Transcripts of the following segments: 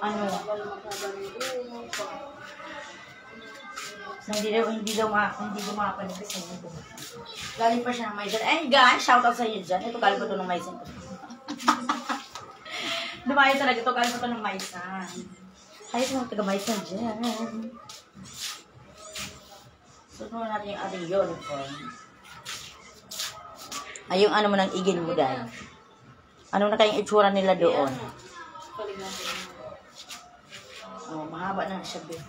Ano? Hindi daw makapalit sa inyo. Galing pa siya ng Maisan. Eh, guys, shoutout sa inyo dyan. Ito, galing pa ito ng Maisan. Dumayo talaga ito, galing pa ito ng Maisan. Ay, ito mga taga-Maisan dyan. Susunod natin yung ating uniform. Ay, yung ano mo ng igin mo dahil. Ano na kayong itsura nila doon? Oh, mahaba na siya, babe.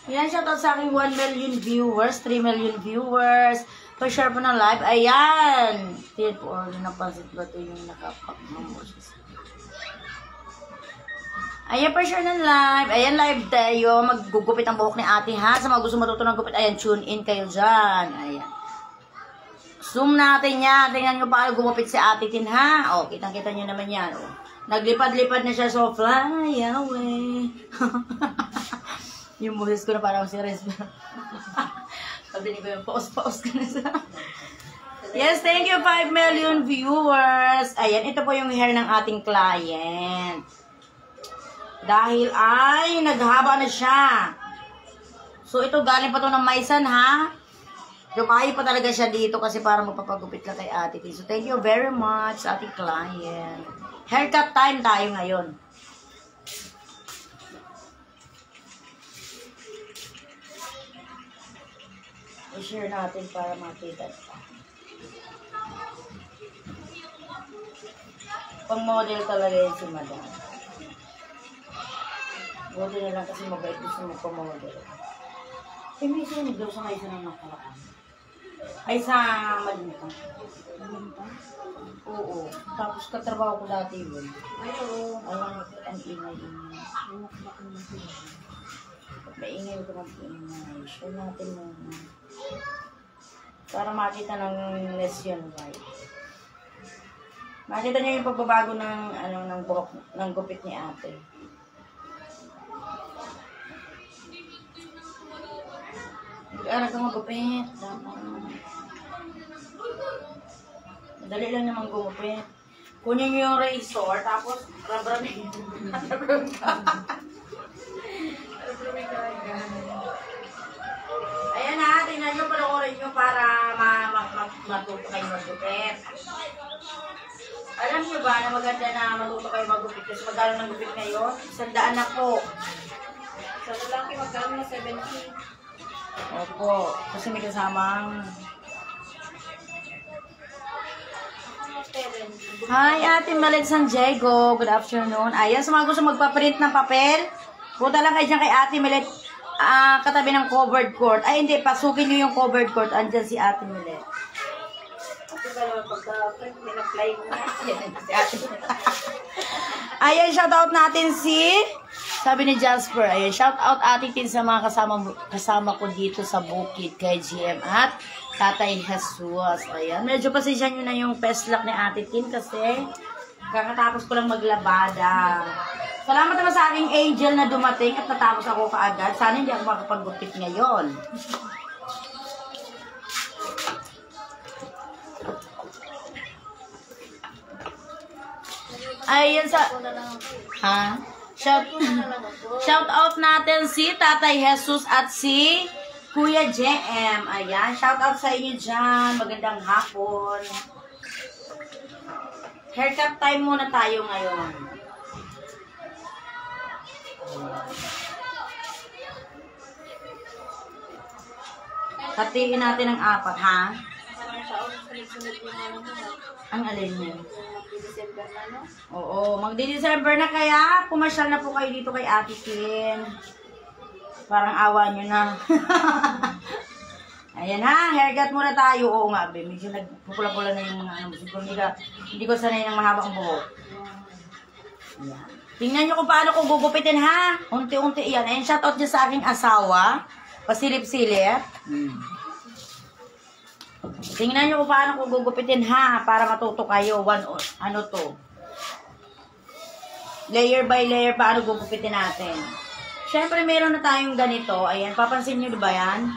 Yan, shoutout sa aking 1 million viewers, 3 million viewers. Pa-share po ng live. Ayan! Tiyan po, napansin ba ito yung nakapak-mamoses. Ayan, pa-share ng live. Ayan, live tayo. Maggugupit ang buhok ni ate, ha? Sa mga gusto matuto ng gupit, ayan, tune in kayo dyan. Ayan. Zoom natin yan. Tingnan nyo paano gumupit si ate Tin, ha? O, kitang-kita nyo naman yan. O. Naglipad-lipad na siya, so fly away. Yung boses ko na parang si Resma. Sabi ni ko yung paus-paus ka na sa... Yes, thank you 5 million viewers. Ayan, ito po yung hair ng ating client. Dahil ay, naghaba na siya. So, ito galing pa to ng Maisan, ha? Dumayo pa talaga siya dito kasi para magpapagupit ka kay ate. So, thank you very much, ating client. Haircut time tayo ngayon. I-share natin para makita. Pang-model talaga yun si madam. Buti na lang kasi mabait gusto mo pang-model. Eh, may sinig daw sa Maisan ng nakaraan. Ay, sa Malinta. Malinta? Oo. Tapos katrabaho ko dati yun. Ay, oo. Alam mo, ang ingay yun. Maingay ko mag-ingay. Share natin mo. Para makita ng lesson, right? Makita niyo yung pagbabago ng, ano, ng buhok, ng gupit ni ate. Anak ka magupit. Madali lang naman gumupit. Kunin nyo yung razor, tapos rub-rubin. Ayan na, tingnan nyo, panoorin nyo para matuto kayo magupit. Alam nyo ba na maganda na matuto kayo magupit? Kasi magkano ng gupit ngayon? 100 na po. Sa lalaki magkano na 70. Opo, kasi may kasamang... Hi, Ate Malit San Diego. Good afternoon. Ayan, sa mga gusto magpaprint ng papel, punta lang kayo dyan kay Ate Malit, katabi ng covered court. Ay, hindi, pasukin nyo yung covered court. Andyan si Ate Malit. Ito ba naman pagka-print, min-apply mo na. Si Ate Malit. Ayan, shoutout natin si... Sabi ni Jasper, ayan, shout out Ate Tin sa mga kasama ko dito sa bukid kay GM at Tatay Jesus. Ayan, medyo pasensya nyo na yung peslak ni Ate Tin kasi kakatapos ko lang maglabada. Salamat naman sa aking angel na dumating at natapos ako kaagad. Sana hindi ako makapag-gupit ngayon. Ayan sa... Ha? Shout out natin si Tatay Jesus at si Kuya JM. Ayan, shout out sa inyo dyan. Magandang hapon. Haircut time muna tayo ngayon. Hatiin natin ang 4, ha? Ang alin niyo? December na, no? Oo, magdi-December na kaya pumasyal na po kayo dito kay Ate Tin. Parang awa nyo na. Ayan ha, haircut muna tayo. Oo nga, be. Medyo nagpupula-pula na yung mga ano. Siguro hindi ko sanay ng mahabang buhok. Ayan. Tingnan nyo kung paano ko gugupitin ha. Unti-unti yan. Ayan, shoutout dyan sa aking asawa. Pasilip-silip. Tingnan nyo kung paano ko gugupitin ha. Para matuto kayo. Ano to. Layer by layer paano gugupitin natin. Siyempre meron na tayong ganito. Ayan, papansin nyo ba yan?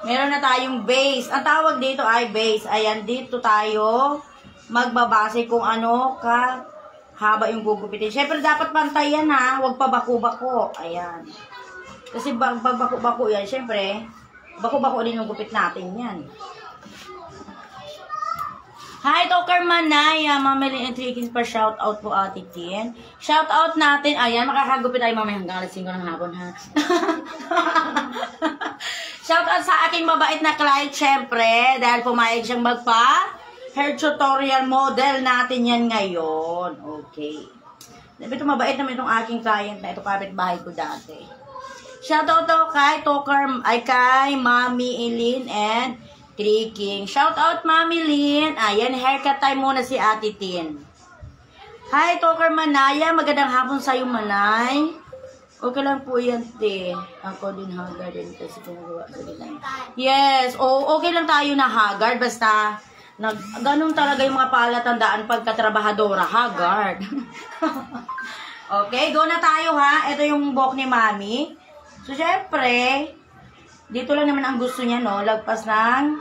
Meron na tayong base. Ang tawag dito ay base. Ayan, dito tayo magbabase kung ano ka haba yung gugupitin. Siyempre, dapat pantay yan ha. Huwag pa bako-bako. Ayan. Kasi pag bako-bako yan, siyempre, bako-bako din yung gupit natin yan. Hi, Toker Manaya. Mamili and tricking pa shout out po Ate Tien. Shout out natin. Ayan, makakagupit tayo mamaya hanggang alas 5 ng hapon ha. Shout out sa aking mabait na client syempre. Dahil pumayag siyang hair tutorial model natin yan ngayon. Okay. Ito mabait naman itong aking client na ito kapitbahay ko dati. Shout out to kay Toker, ay kay Mami Eileen and Tricking. Shout out, Mami Lynn. Ayan, haircut time muna si Ate Tin. Hi, Toker Manaya. Magandang hapon sa'yo, Manay. Okay lang po yan, te. Ako din haggard din kasi pinagawa ko din. Yes, okay lang tayo na haggard. Basta, ganun talaga yung mga palatandaan pagkatrabahadora. Haggard. Okay, go na tayo ha. Ito yung buhok ni Mami. So, syempre, dito lang naman ang gusto niya, no? Lagpas ng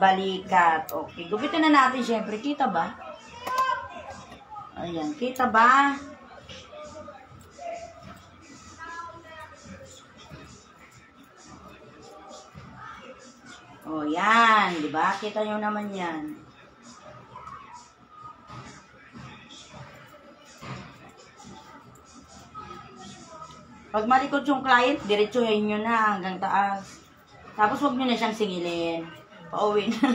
balikat. Okay. Gupitin na natin, syempre. Kita ba? Ayan. Kita ba? O, yan. Diba? Kita nyo naman yan. Pag malikot yung client, diretsuhin nyo na hanggang taas. Tapos huwag nyo na siyang singilin. Pauwi na.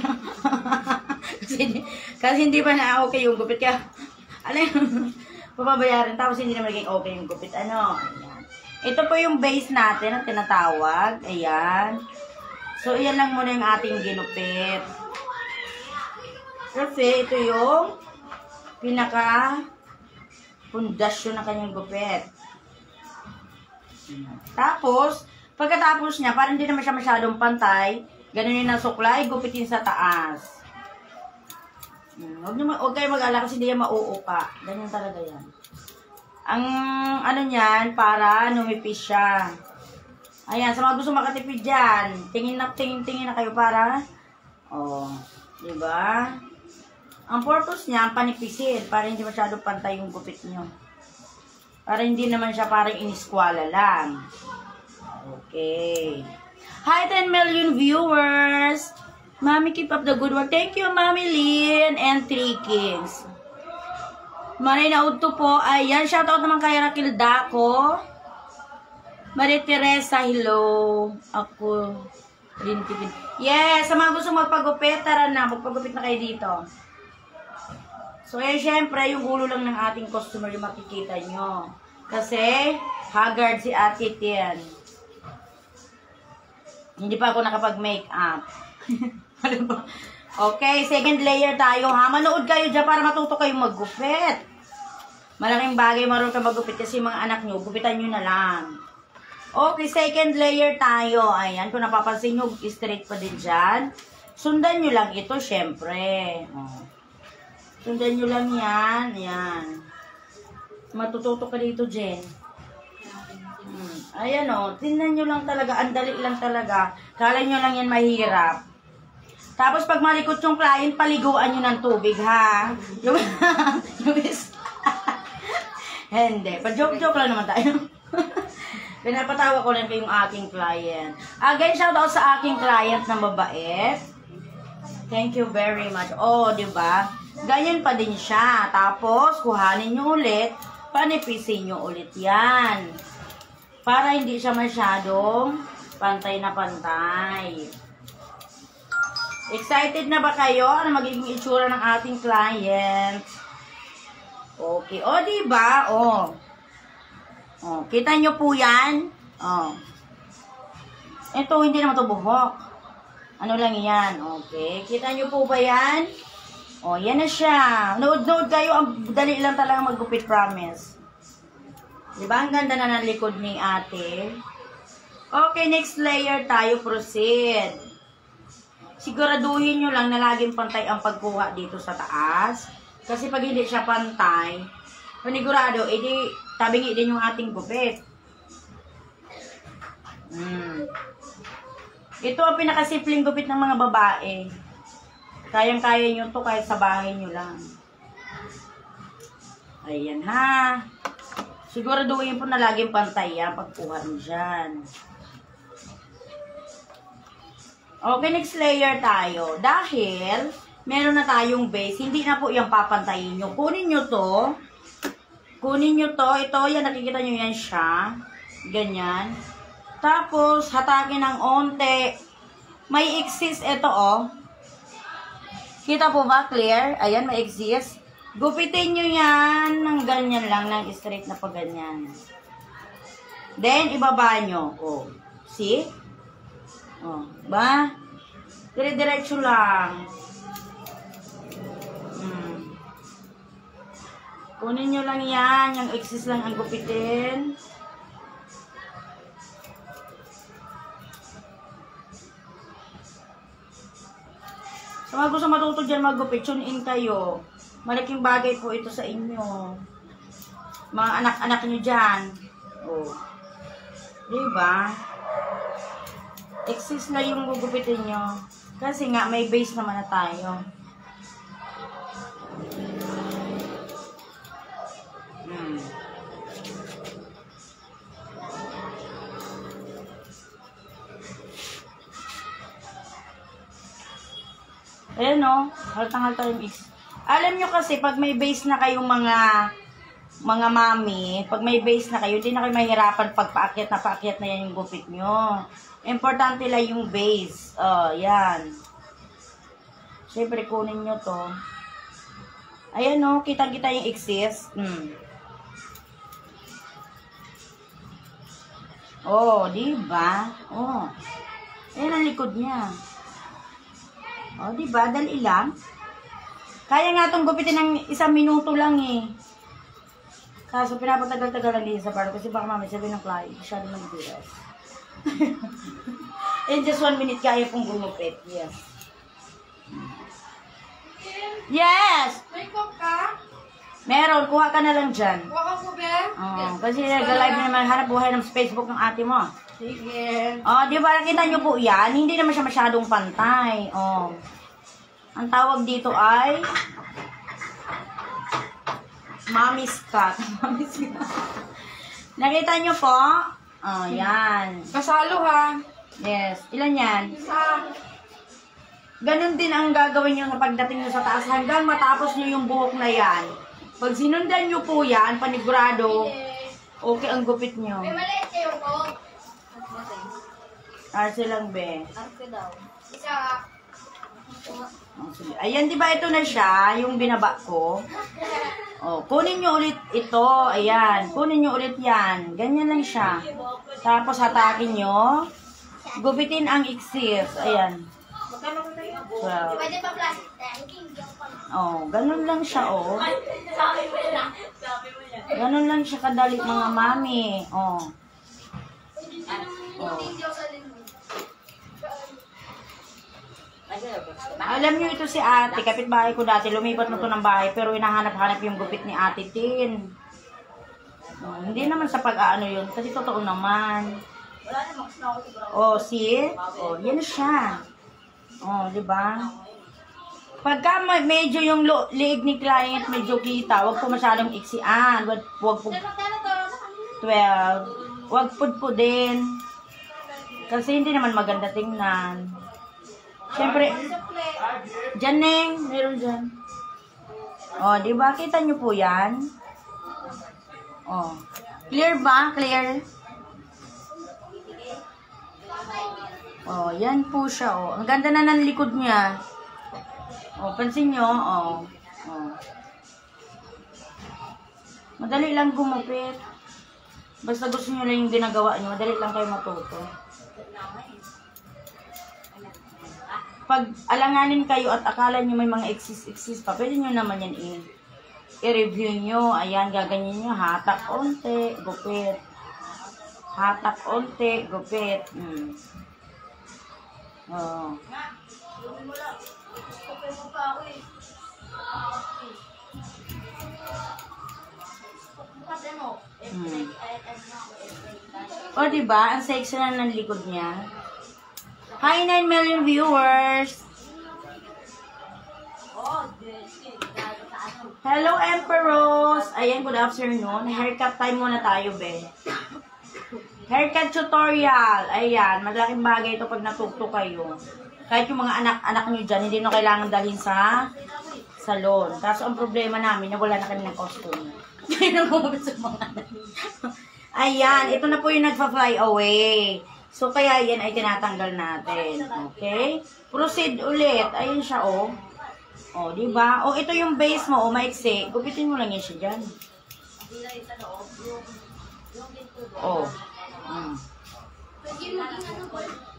kasi hindi pa na okay yung gupit. Kaya, ano yung papabayaran. Tapos hindi na magiging okay yung gupit. Ano? Ayan. Ito po yung base natin ang tinatawag. Ayan. So, iyan lang muna yung ating ginupit. Kasi ito yung pinaka-pundasyon ng kanyang gupit. Tapos, pagkatapos niya, parang hindi naman siya masyadong pantay, ganun yung nasuklay, gupitin sa taas. Huwag kayo mag-ala kasi hindi yan mauupa. Ganyan talaga yan. Ang ano niyan, para numipis siya. Ayan, sa mga gusto makatipid dyan, tingin na kayo para, diba? Ang purpose niya, panipisin, para hindi masyadong pantay yung gupit niyo. Para hindi naman siya parang iniskwala lang. Okay. Hi, 10 million viewers! Mami, keep up the good work. Thank you, Mami Lynn and Three Kings. Maray na udto po. Ayan, shoutout naman kay Raquel Daco. Maria Teresa, hello. Ako. Yes, sa mga gusto magpagupit, tara na. Magpagupit na kayo dito. So, syempre, yung ulo lang ng ating customer yung makikita nyo. Kasi, haggard si Ate Tien. Hindi pa ako nakapag-makeup. Okay, second layer tayo ha. Manood kayo dyan para matuto kayong maggupit. Malaking bagay marunong ka maggupit kasi mga anak nyo, gupitan nyo na lang. Okay, second layer tayo. Ayan, kung napapansin nyo, straight pa din dyan. Sundan nyo lang ito, syempre. Sundan nyo lang yan. Ayan. Matututo ka dito, Jen. Ayan o. Tingnan nyo lang talaga. Ang dali lang talaga. Kala nyo lang yan mahirap. Tapos pag malikot yung client, paliguan nyo ng tubig, ha? Hindi. Pa-joke-joke lang naman tayo. Pinapatawa ko lang kayong aking client. Again, shoutout sa aking client na mabait. Thank you very much. Diba? Ganyan pa din siya. Tapos, kuhanin nyo ulit, panipisin nyo ulit yan. Para hindi siya masyadong pantay na pantay. Excited na ba kayo? Ano magiging itsura ng ating client? Okay. Diba? Kita nyo po yan? Ito, hindi naman ito buhok. Ano lang yan? Okay. Kita nyo po ba yan? Yan na siya. Nood-nood kayo. Ang dali lang talaga maggupit, promise. Diba? Ang ganda na ng likod ni ate. Okay, next layer tayo. Proceed. Siguraduhin nyo lang na laging pantay ang pagkuha dito sa taas. Kasi pag hindi siya pantay, panigurado, edi tabingi din yung ating gupit. Ito ang pinakasimpleng gupit ng mga babae. Kayang-kaya nyo to kahit sa bahay nyo lang. Ayan ha. Siguraduhin po na laging pantay yan pagkuha nyo dyan. Okay, next layer tayo. Dahil meron na tayong base, hindi na po yung papantayin nyo. Kunin nyo to. Kunin nyo to. Ito, yan, nakikita nyo yan siya. Ganyan. Tapos, hatakin ng onte. May exist ito, oh. Kita po ba? Clear? Ayan, may exist. Gupitin nyo yan ng ganyan lang, ng straight na pa ganyan. Then, ibaba nyo. Oh. See? Oh. Ba? Dire-diretso lang. Kunin nyo lang yan. Yung exist lang ang gupitin. Sa mga gusto matuto dyan maggupit, tune in kayo. Malaking bagay po ito sa inyo. Mga anak-anak nyo dyan. Oh. Diba? Exist na yung gugupitin nyo. Kasi nga, may base naman na tayo. Ayan o, haltang-halta yung X. Alam nyo kasi, pag may base na kayong mga mami, pag may base na kayo, hindi na kayo mahirapan pag paakyat na yan yung gupit nyo. Importante lang yung base. Oh, yan. Siyempre, kunin nyo to. Ayan o, kitang-kita yung exist. Oh, diba? Oh. Ayan ang likod niya. Oh, diba? Dali lang. Kaya nga itong gupitin ng 1 minuto lang eh. Kaso pinapatagal-tagal lang din sa parang kasi baka mamaya sabihin ng client, siya din mag-biras. In just 1 minute kaya pong gumupit. Yes. Yes! May cook ka? Meron. Kuha ka na lang dyan. Kuha ka po, Ben? Kasi nag-live na naman hanap buhay ng Facebook ng ate mo. Sige. Di ba? Nakita nyo po yan? Hindi naman siya masyadong pantay. Ang tawag dito ay Mommy's cut. Mommy's cut. Nakita nyo po? Yan. Kasalo ha? Yes. Ilan yan? Isa. Ganon din ang gagawin nyo sa pagdating nyo sa taas hanggang matapos nyo yung buhok na yan. Pag sinundan nyo po yan, panigurado, okay ang gupit nyo. May maliit kayo ko. Arce lang, be. Arce daw. Isa. Ayan, di ba ito na siya, yung binaba ko? Kunin nyo ulit ito. Ayan, kunin nyo ulit yan. Ganyan lang siya. Tapos hatakin nyo. Gupitin ang exist. Ayan. So, Pwede pa plastic. ganun lang siya, Ganun lang siya kadali, mga mami. Alam niyo ito si ate, kapitbahay ko dati, lumipat na to ng bahay, pero hinahanap-hanap yung gupit ni ate Tin. Hindi naman sa pag-aano yun, kasi totoo naman. See? Yan siya. Di ba? Pagka medyo yung liig ni client medyo kita, wag po masyadong iksian, wag po 12, wag po din. Kasi hindi naman maganda tingnan. Siyempre, dyan Neng, meron dyan. Di ba? Kita nyo po yan? Clear ba? Clear? Yan po siya, Ang ganda na ng likod niya. Pansin nyo, Madali lang gumupit. Basta gusto nyo lang yung ginagawa nyo, madali lang kayo matuto. Pag alanganin kayo at akala nyo may mga exist pa, pwede nyo naman yan i-review nyo. Ayan, gaganyan nyo. Hatak onte, gupit. Hatak onte, gupit. Diba? Ang sexy na ng likod niya. Hi, 9 million viewers. Hello, Emperos. Ayan, good afternoon. Haircut time muna tayo, be. Haircut tutorial. Ayan, malaking bagay ito pag natugto kayo. Kahit yung mga anak-anak nyo dyan, hindi nyo kailangan dalhin sa salon. Kaso ang problema namin, wala na kami ng costume. Kaya nang gumamit sa mga anak. Ayan, ito na po yung nagpa-fly away. So, kaya yan ay tinatanggal natin. Okay? Proceed ulit. Ayun siya, oh. Oh, di ba? Oh, ito yung base mo, oh, maiksi. Gupitin mo lang yan siya dyan. Oh.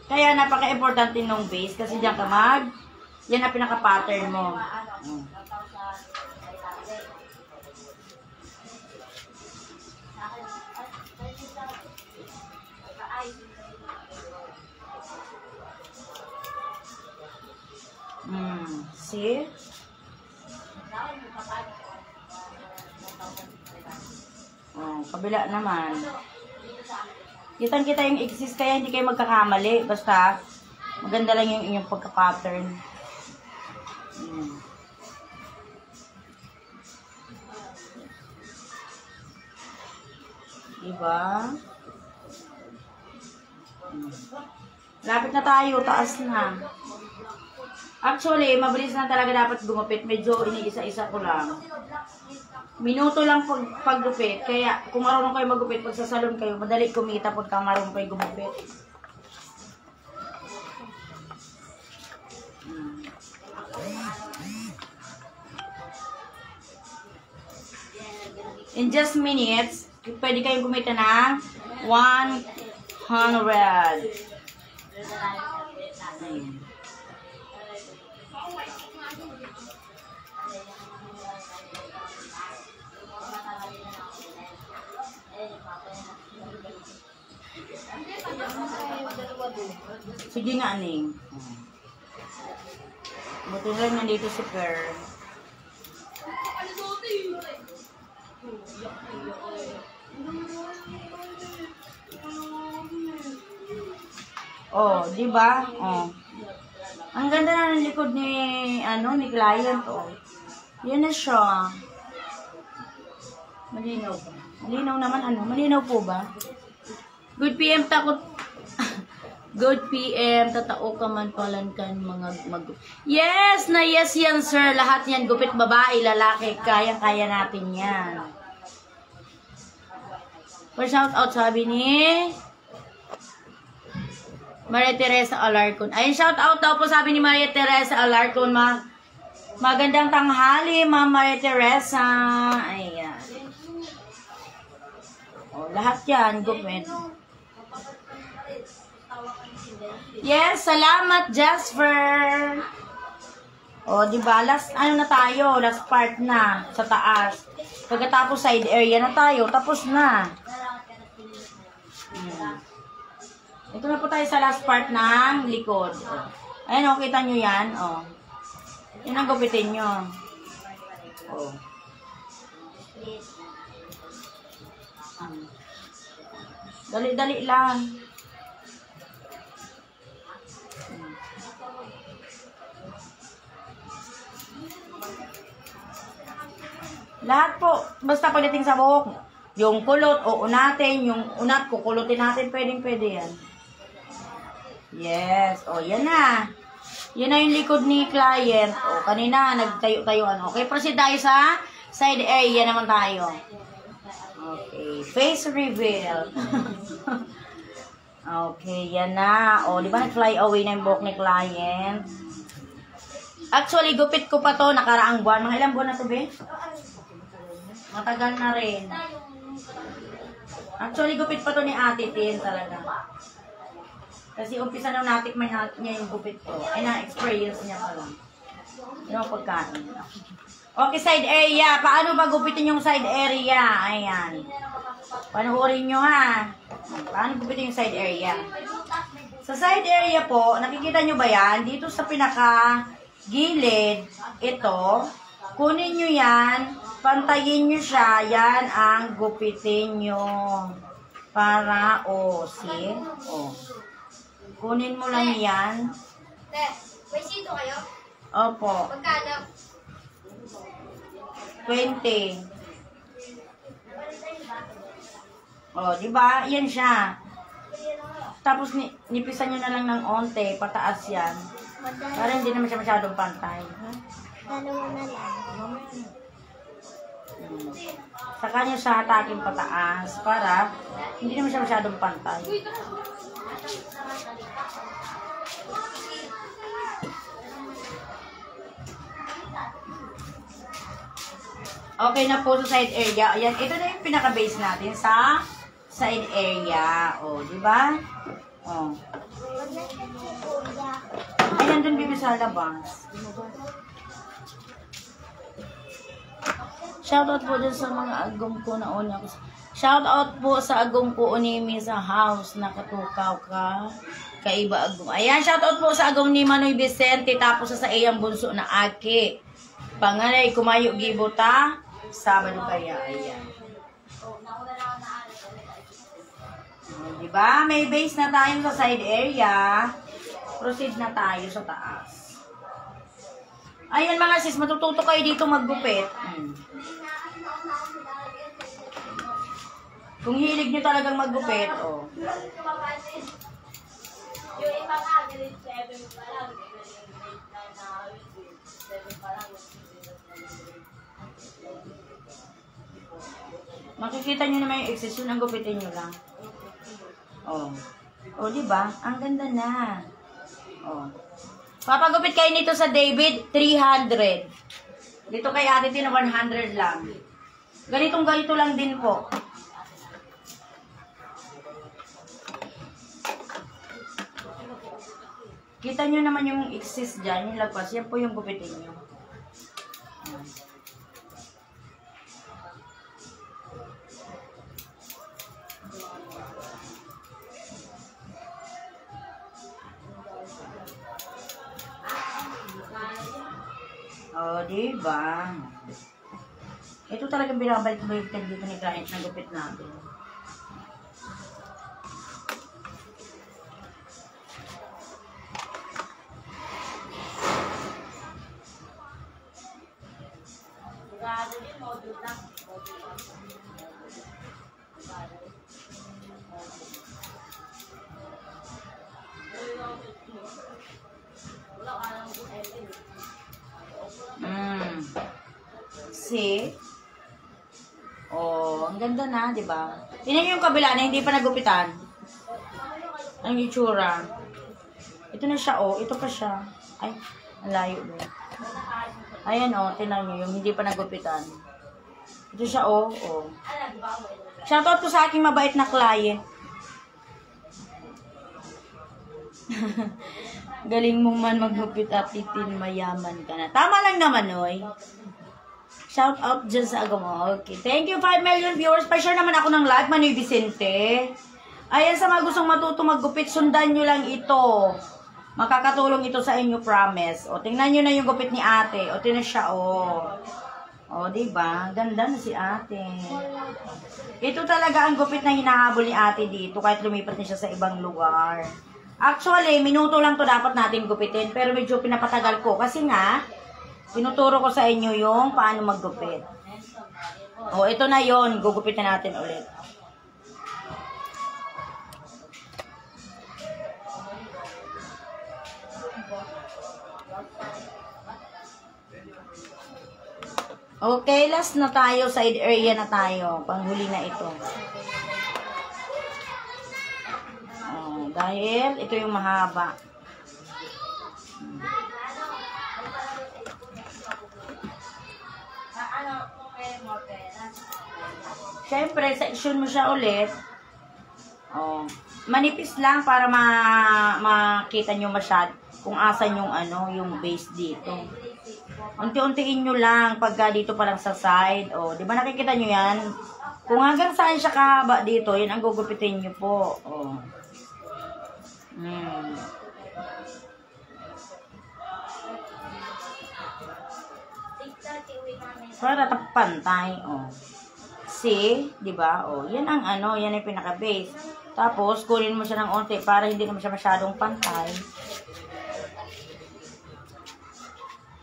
Kaya napaka-importante nung base kasi diyan ka yan ang pinaka-pattern mo. See? Oh, kabila naman. Kitang-kita yung exist kaya hindi kayo magkakamali. Basta, maganda lang yung inyong pagka-pattern. Diba? Lapit na tayo. Taas na. Actually, mabilis na talaga dapat gumupit. Medyo iniisa-isa ko lang. Minuto lang paggupit. Kaya kung marunong kayo magupit, pag sa salon kayo, madali kumita pagka marunong kayo gumupit. In just minutes, pwede kayong gumita ng 100. Sige nga, Aning. Buti lang nandito si Per. Oh, di ba? Oh. Ang ganda na ng likod ni client, oh. Yan na siya. Malinaw ba? Malinaw naman, malinaw po ba? Good PM, takot. Good PM, tatao ka man palan kan mga Yes, na yes yan, sir. Lahat yan, gupit babae, lalaki. Kaya-kaya natin yan. For shout out, sabi ni Maria Teresa Alarcon. Ayun, shout out daw po sabi ni Maria Teresa Alarcon. Magandang tanghali, Ma'am Maria Teresa. Ayan. O, lahat yan, gupit. Yes, salamat, Jasper. O, diba? Last, na tayo? Last part na, sa taas. Pagkatapos side area na tayo, tapos na. Ito na po tayo sa last part ng likod. Ayan, kita nyo yan. O. Yan ang gupitin nyo. O. Dali-dali lang. Lahat po, basta pagdating sa buhok, yung kulot, uunatin, yung unat, kukulutin natin, pwedeng-pwede yan. Yes, o yan na. Yan na yung likod ni client. O, kanina, nagtayo-tayuan. Okay, proceed tayo sa side area naman tayo. Okay, face reveal. Okay, yan na. O, di ba nag-fly away na yung buhok ni client? Actually, gupit ko pa to, nakaraang buwan. Mga ilang buwan na to, be? Matagal na rin. Actually, gupit pa to ni Ate Tin talaga. Kasi umpisa nung natikman niya yung gupit ko. Ay, na-experience niya pa lang. Yung pagkain. Okay, side area. Paano ba gupitin yung side area? Ayan. Panuorin nyo ha. Paano gupitin yung side area? Sa side area po, nakikita nyo ba yan? Dito sa pinaka-gilid, ito, kunin nyo yan, pantayin nyo siya, yan ang gupitin nyo. Para, see? Kunin mo lang yan. Te, may sito kayo? Opo. Magkano? 20. Oh, di ba? Yan siya. Tapos nipisan nyo na lang ng onte, pataas yan. Para hindi naman siya masyadong pantay. Dalawa na lang. Saka nyo sa hatakin pataas para hindi naman siya masyadong pantay. Okay na po sa side area. Ayan, ito na yung pinaka-base natin sa side area. O, di ba? O. Ayan, dun bibi sa labas. Shoutout po dun sa mga agong ko na una. Shoutout po sa agong ko unimi sa house. Nakatukaw ka. Kaiba agong. Ayan, shoutout po sa agong ni Manoy Vicente. Tapos sa iyang bunso na Aki. Panganay, kumayo gibuta. Sabado kaya. Ayan. Diba? May base na tayo sa side area. Proceed na tayo sa taas. Ayan mga sis, matututo kayo dito maggupit. Kung hilig nyo talagang maggupit, oh. Yung iba nga, grade 7 pa lang. Makikita nyo naman yung excess, yun ang gupitin nyo lang. Oh. Oh, diba? Ang ganda na. Oh. Papagupit kayo nito sa David, 300. Dito kay Ate Tina, 100 lang. Ganito lang din po. Kita nyo naman yung excess dyan, yung lagpas. Yan po yung gupitin nyo. Oh, diba? Ito talagang binabalik-balik dito ni client na gupit natin. See? Oh, ang ganda na, di ba? Tingnan yung kabila na hindi pa nagupitan. Ang itsura. Ito na siya, oh. Ito pa siya. Ay, ang layo mo. Ayan, oh. Tingnan nyo yung hindi pa nagupitan. Ito siya, oh. Oh. Shoutout ko sa aking mabait na client. Galing mong man maggupit at titin, mayaman ka na. Tama lang naman, oy. Shout out dyan sa agam mo. Okay. Thank you, 5 million viewers. Pa-share naman ako ng live, Manoy Vicente. Ayan, sa mga gustong matuto maggupit, sundan nyo lang ito. Makakatulong ito sa inyo, promise. O, tingnan nyo na yung gupit ni ate. O, tingnan siya, o. O, diba? Ganda na si ate. Ito talaga ang gupit na hinahabol ni ate dito, kahit lumipat niya siya sa ibang lugar. Actually, minuto lang to dapat natin gupitin, pero medyo pinapatagal ko. Kasi nga, tinuturo ko sa inyo yung paano maggupit. O, ito na yon, gugupitin natin ulit. Okay, last na tayo, side area na tayo. Panghuli na ito. O, dahil ito yung mahaba. Siyempre, section mo siya ulit. Oh, manipis lang para makita nyo masyad kung asan yung yung base dito. Unti-untiin nyo lang pagka dito pa lang sa side. Oh, di ba nakikita nyo yan? Kung hanggang saan siya kahaba dito, yan ang gugupitin nyo po. Oh. Para pantay, oh. iksi, di ba? O, yan ang ano, yan ang pinaka-base. Tapos, kunin mo siya ng onte para hindi naman siya masyadong pantay.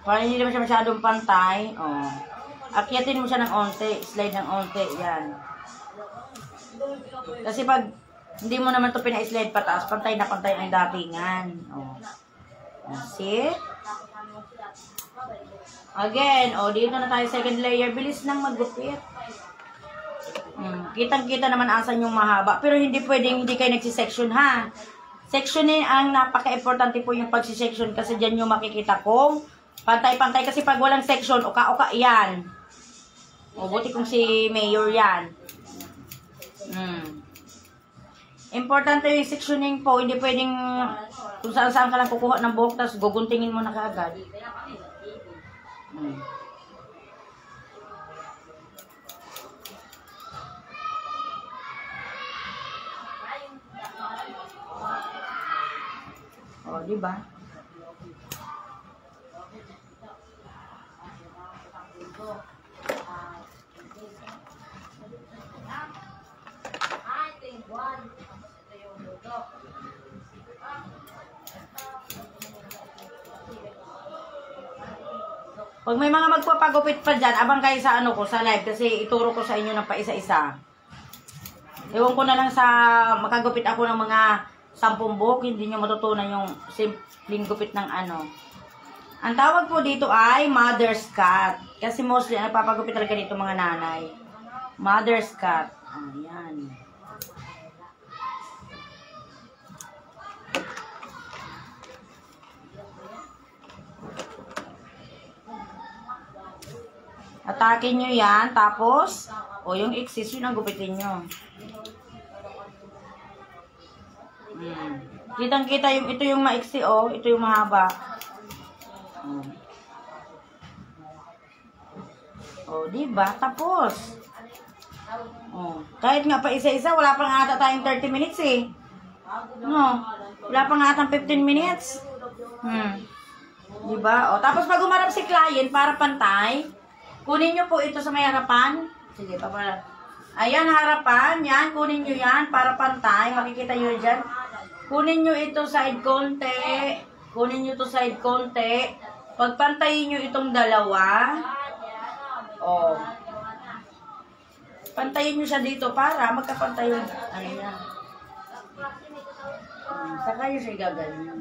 Para hindi naman siya masyadong pantay, o, akyatin mo siya ng onte, slide ng onte, yan. Kasi pag hindi mo naman ito pina-slide pataas, pantay na pantay ang datingan. O, see? Again, dito na tayo second layer. Bilis nang maggupit. Kitang-kita naman asan yung mahaba. Pero hindi pwedeng hindi kayo nagsisection, ha? Sectionin ang napaka-importante po yung pagsisection kasi dyan yung makikita kung pantay-pantay. Kasi pag walang section, uka-uka yan. Buti kung si Mayor yan. Importante yung sectioning po. Hindi pwedeng kung saan-saan ka lang kukuha ng buhok tapos guguntingin mo na kaagad. Diba? Pag may mga magpapagupit pa dyan, abang kayo sa ano ko, sa live, kasi ituro ko sa inyo ng paisa-isa. Ewan ko na lang sa makagupit ako ng mga 10 buhok, hindi nyo matutunan yung simpleng gupit ng ano. Ang tawag po dito ay mother's cut. Kasi mostly, nagpapagupit talaga dito mga nanay. Mother's cut. Ayan. Atakin nyo yan, tapos, yung excess, yun ang gupitin nyo. Kitang-kita yung, ito yung maiksi, ito yung mahaba. Diba? Tapos. Kahit nga pa isa-isa, wala pang ata tayong 30 minutes eh. No, wala pang ata 15 minutes. Diba? Tapos pag umarap si client para pantay, kunin nyo po ito sa may harapan. Sige, papala. Ayan, harapan. Yan, kunin nyo yan para pantay. Makikita nyo dyan. Kunin nyo ito side konti. Kunin nyo ito side konti. Pagpantayin nyo itong dalawa. Pantayin nyo siya dito para magkapantay yung ano yan. Saka yun siya gaganyan.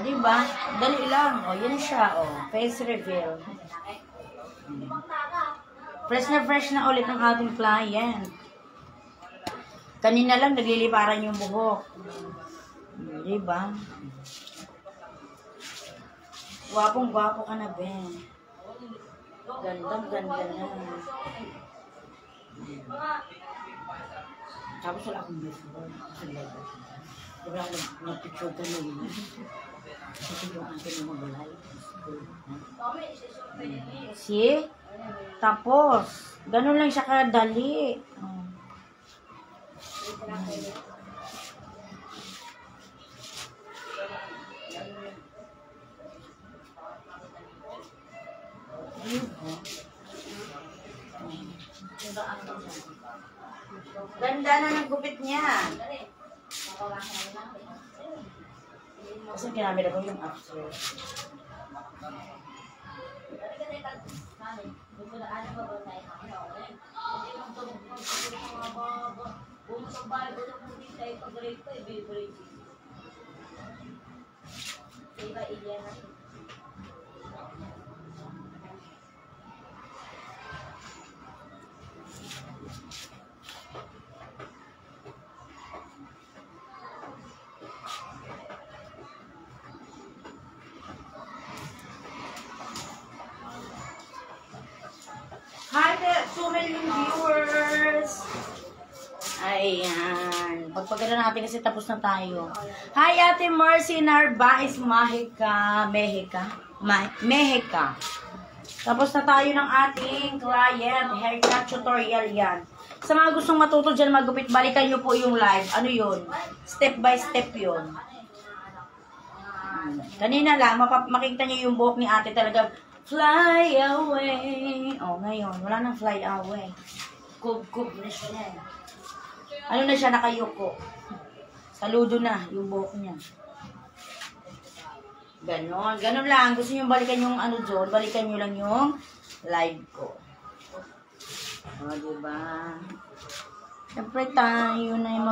Diba? Dali lang. Yan siya. Face reveal. Fresh na ulit ng ating client. Kanina lang nagliliparan yung buhok. Diba? Gwapong-gwapo ka na, Ben. Gandang-ganda na. Tapos wala akong baseball. Diba ako nag-picture ka na yun? Kasi yung akin yung mabalay. See? Tapos, ganun lang siya kadali. Ganda na ng gupit niya. Kasi kinamera ko yung after. Hi there, 2 million viewers! Ayan. Pagpaganda natin kasi tapos na tayo. Hi, Ate Mercy Narvaez, Mexica. Tapos na tayo ng ating client. Haircut tutorial yan. Sa mga gustong matuto dyan magupit, balikan nyo po yung live. Ano yun? Step by step yun. Kanina lang, makikita nyo yung buhok ni ate talaga Fly away. Oh, ngayon, wala nang fly away. Kub-kub na siya. Ano na siya, nakayuko. Saludo na, yung buhok niya. Ganon. Ganon lang. Gusto nyo balikan yung ano dyan, balikan nyo lang yung live ko. O, diba? Siyempre tayo na yung